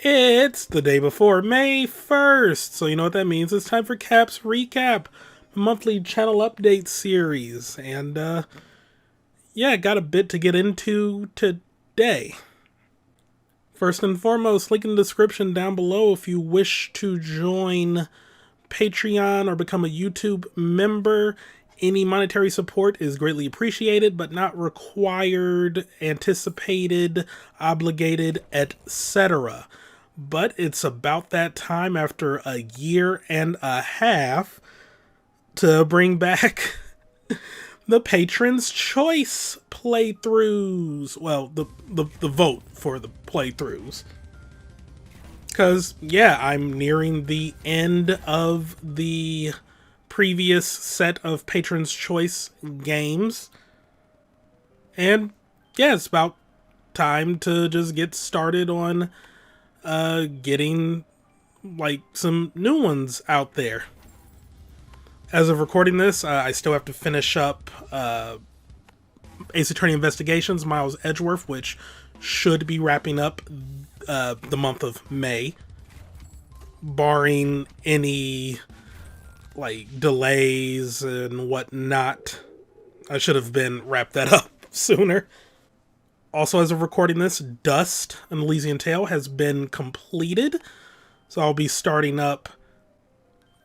It's the day before May 1st, so you know what that means. It's time for Cap's Recap, the monthly channel update series. And, yeah, got a bit to get into today. First and foremost, link in the description down below if you wish to join Patreon or become a YouTube member. Any monetary support is greatly appreciated, but not required, anticipated, obligated, etc. But it's about that time after a year and a half to bring back the Patron's Choice playthroughs. Well, the vote for the playthroughs. Because, yeah, I'm nearing the end of the previous set of Patron's Choice games. And, yeah, it's about time to just get started on getting, like, some new ones out there. As of recording this, I still have to finish up Ace Attorney Investigations, Miles Edgeworth, which should be wrapping up the month of May, barring any like delays and whatnot. I should have been wrapped that up sooner. Also, as of recording this, Dust, an Elysian Tale has been completed, so I'll be starting up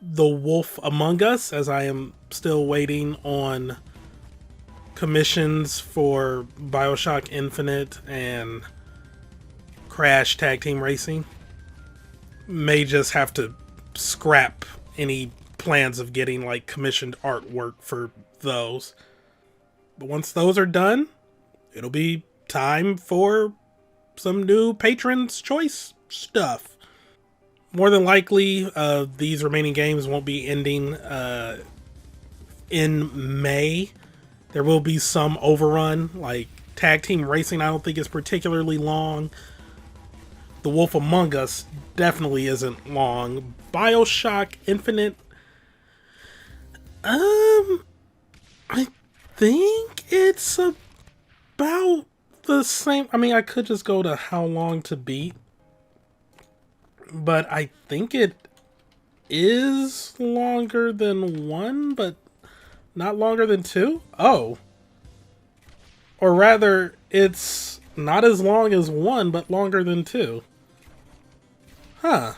The Wolf Among Us, as I am still waiting on commissions for BioShock Infinite and Crash Tag Team Racing. May just have to scrap any plans of getting like commissioned artwork for those. But once those are done, it'll be time for some new Patron's Choice stuff. More than likely, these remaining games won't be ending in May. There will be some overrun, like Tag Team Racing I don't think is particularly long. The Wolf Among Us definitely isn't long. BioShock Infinite, I think it's about the same. I mean, I could just go to how long to beat, but I think it is longer than 1, but not longer than 2? Oh. Or rather, it's not as long as 1, but longer than 2. Huh.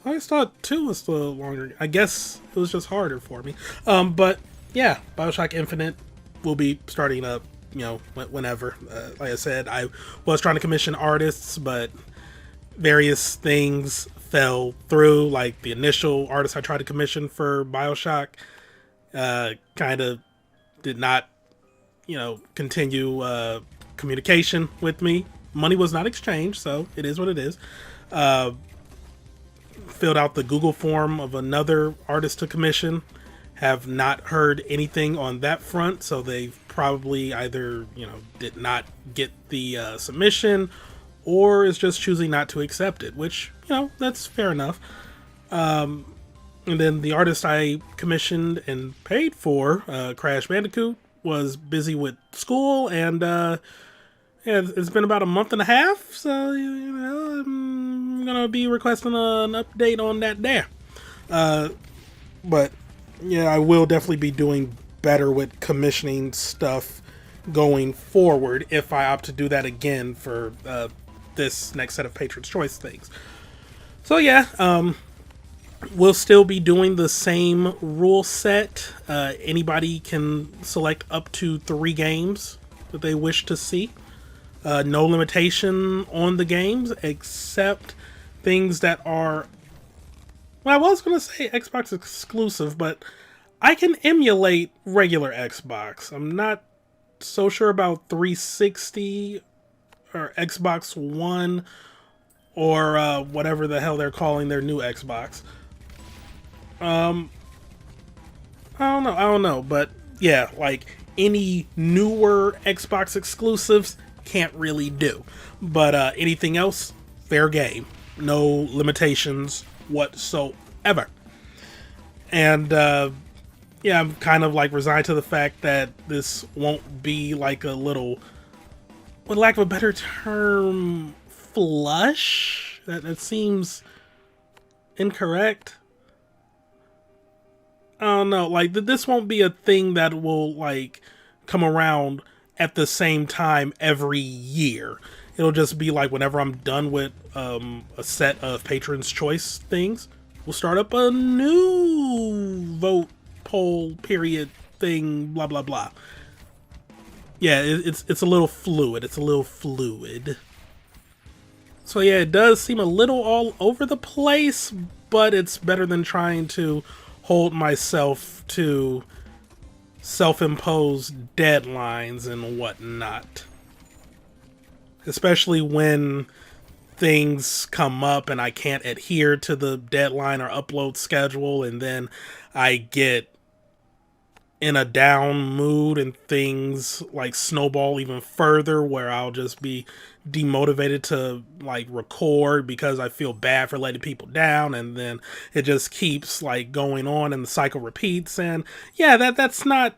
I always thought 2 was the longer. I guess it was just harder for me. But yeah, BioShock Infinite will be starting up, you know, whenever. Like I said, I was trying to commission artists, but various things fell through. Like the initial artist I tried to commission for BioShock kind of did not, you know, continue communication with me. Money was not exchanged, so it is what it is. Filled out the Google form of another artist to commission. Have not heard anything on that front, so they've probably either, you know, did not get the submission, or is just choosing not to accept it, which, you know, that's fair enough. And then the artist I commissioned and paid for, Crash Bandicoot, was busy with school, and yeah, it's been about a month and a half, so, you know, I'm gonna be requesting an update on that there. But yeah, I will definitely be doing better with commissioning stuff going forward if I opt to do that again for this next set of Patron's Choice things. So yeah, we'll still be doing the same rule set. Anybody can select up to 3 games that they wish to see. No limitation on the games except things that are, well, I was going to say Xbox exclusive, but I can emulate regular Xbox. I'm not so sure about 360 or Xbox One or whatever the hell they're calling their new Xbox. I don't know, but yeah, like any newer Xbox exclusives can't really do. But anything else, fair game. No limitations whatsoever. And yeah, I'm kind of like resigned to the fact that this won't be like a little, with lack of a better term, flush That seems incorrect. I don't know. Like, this won't be a thing that will, like, come around at the same time every year. It'll just be like whenever I'm done with a set of Patron's Choice things, we'll start up a new vote poll period thing, blah, blah, blah. Yeah, it's a little fluid. It's a little fluid. So yeah, it does seem a little all over the place, but it's better than trying to hold myself to self-imposed deadlines and whatnot. Especially when things come up and I can't adhere to the deadline or upload schedule, and then I get in a down mood and things like snowball even further, where I'll just be demotivated to like record because I feel bad for letting people down, and then it just keeps like going on and the cycle repeats. And yeah, that's not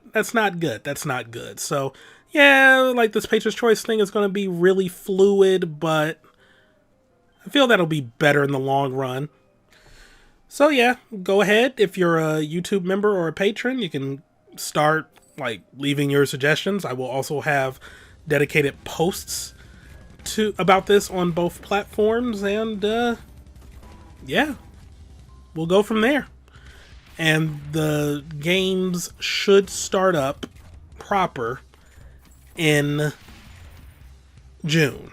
good. That's not good. So yeah, like this Patron's Choice thing is going to be really fluid, but I feel that'll be better in the long run. So yeah, go ahead. If you're a YouTube member or a patron, you can start like leaving your suggestions. I will also have dedicated posts about this on both platforms, and yeah, we'll go from there. And the games should start up proper in June.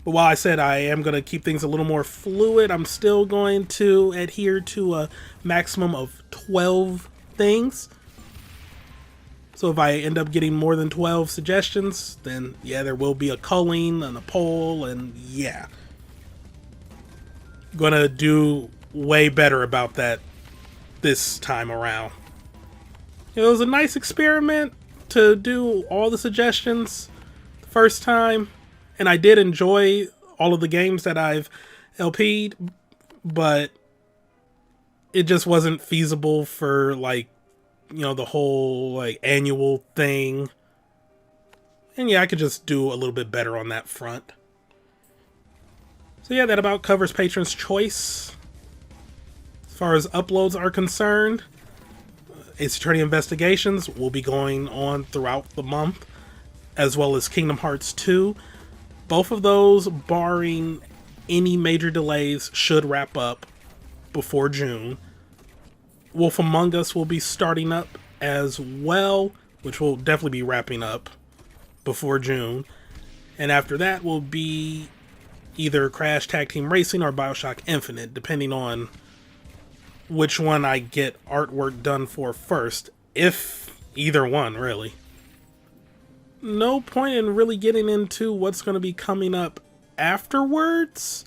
But while I said I am going to keep things a little more fluid, I'm still going to adhere to a maximum of 12 things. So if I end up getting more than 12 suggestions, then yeah, there will be a culling and a poll, and yeah. Gonna do way better about that this time around. It was a nice experiment to do all the suggestions the first time, and I did enjoy all of the games that I've LP'd, but it just wasn't feasible for like, you know, the whole like annual thing. And yeah, I could just do a little bit better on that front. So yeah, that about covers Patron's Choice. As far as uploads are concerned, Ace Attorney Investigations will be going on throughout the month, as well as Kingdom Hearts 2. Both of those, barring any major delays, should wrap up before June. Wolf Among Us will be starting up as well, which will definitely be wrapping up before June. And after that will be either Crash Tag Team Racing or BioShock Infinite, depending on which one I get artwork done for first, if either one, really. No point in really getting into what's going to be coming up afterwards,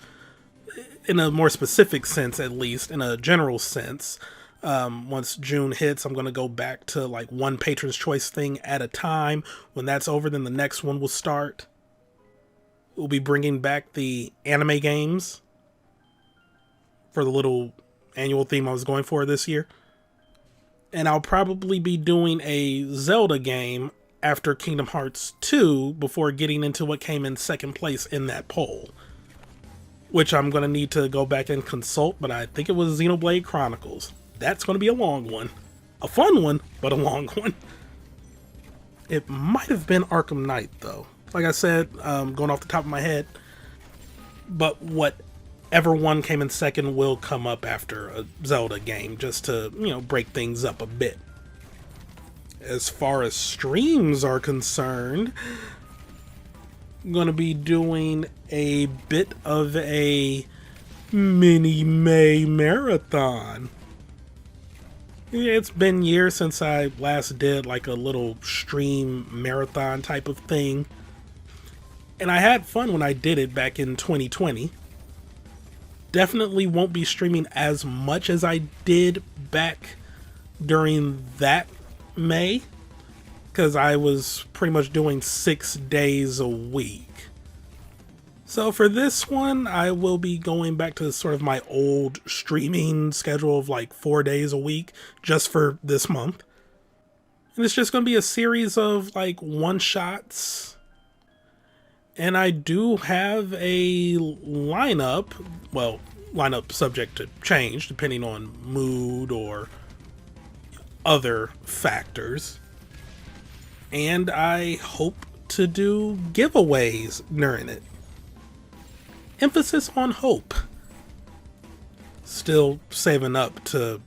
in a more specific sense, at least, in a general sense. Once June hits, I'm going to go back to like one Patron's Choice thing at a time. When that's over, then the next one will start. We'll be bringing back the anime games for the little annual theme I was going for this year. And I'll probably be doing a Zelda game after Kingdom Hearts 2 before getting into what came in second place in that poll, which I'm going to need to go back and consult, but I think it was Xenoblade Chronicles. That's going to be a long one. A fun one, but a long one. It might have been Arkham Knight, though. Like I said, going off the top of my head. But whatever one came in second will come up after a Zelda game, just to, you know, break things up a bit. As far as streams are concerned, I'm going to be doing a bit of a mini May marathon. It's been years since I last did like a little stream marathon type of thing. And I had fun when I did it back in 2020. Definitely won't be streaming as much as I did back during that May, because I was pretty much doing 6 days a week. So for this one, I will be going back to sort of my old streaming schedule of like 4 days a week just for this month. And it's just going to be a series of like one-shots And I do have a lineup, well, lineup subject to change depending on mood or other factors. And I hope to do giveaways during it. Emphasis on hope. Still saving up to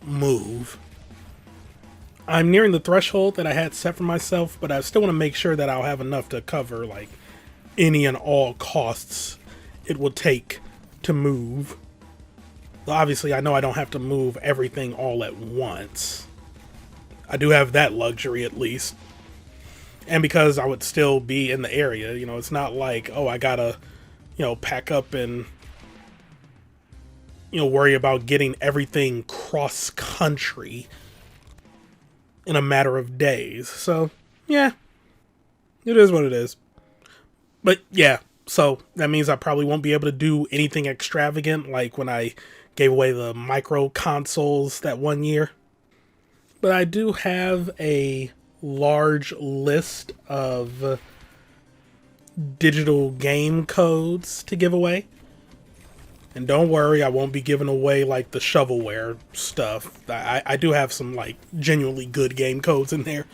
move. I'm nearing the threshold that I had set for myself, but I still want to make sure that I'll have enough to cover like any and all costs it will take to move. Well, obviously, I know I don't have to move everything all at once. I do have that luxury at least. And because I would still be in the area, you know, it's not like, oh, I gotta, you know, pack up and, you know, worry about getting everything cross country in a matter of days. So, yeah, it is what it is. But yeah, so that means I probably won't be able to do anything extravagant like when I gave away the micro consoles that one year. But I do have a large list of digital game codes to give away. And don't worry, I won't be giving away like the shovelware stuff. I do have some like genuinely good game codes in there.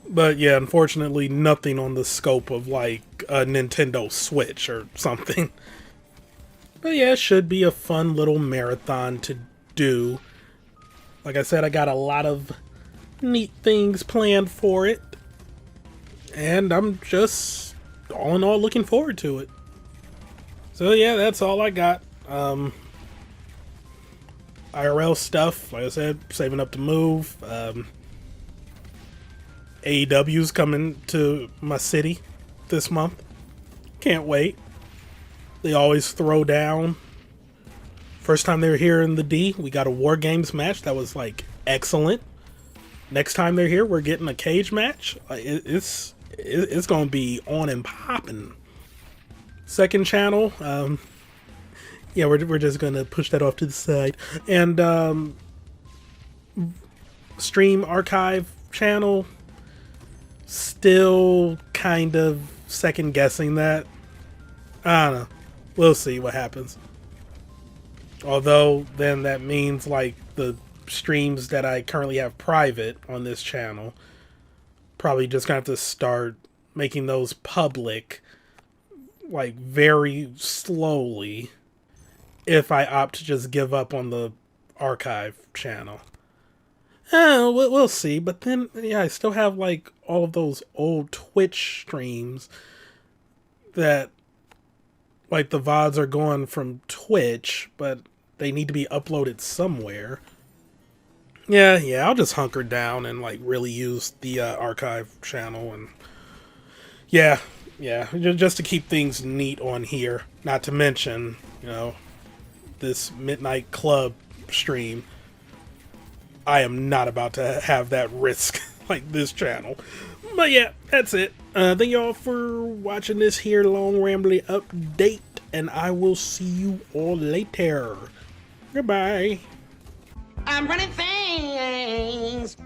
But yeah, unfortunately nothing on the scope of like a Nintendo Switch or something. But yeah, it should be a fun little marathon to do. Like I said, I got a lot of neat things planned for it. And I'm just, all in all, looking forward to it. So yeah, that's all I got. IRL stuff, like I said, saving up to move. AEW's coming to my city this month. Can't wait. They always throw down. First time they were here in the D, we got a War Games match that was like excellent. Next time they're here, we're getting a cage match. It's gonna be on and popping. Second channel, yeah, we're just gonna push that off to the side. And stream archive channel, still kind of second guessing that. I don't know. We'll see what happens. Although then that means like the streams that I currently have private on this channel, probably just gonna have to start making those public like very slowly if I opt to just give up on the archive channel. We'll see. But then, yeah, I still have like all of those old Twitch streams that like the VODs are going from Twitch, but they need to be uploaded somewhere. Yeah, I'll just hunker down and like really use the archive channel. And yeah, just to keep things neat on here. Not to mention, you know, this Midnight Club stream. I am not about to have that risk like this channel. But yeah, that's it. Thank y'all for watching this here long rambly update, and I will see you all later. Goodbye. I'm running things.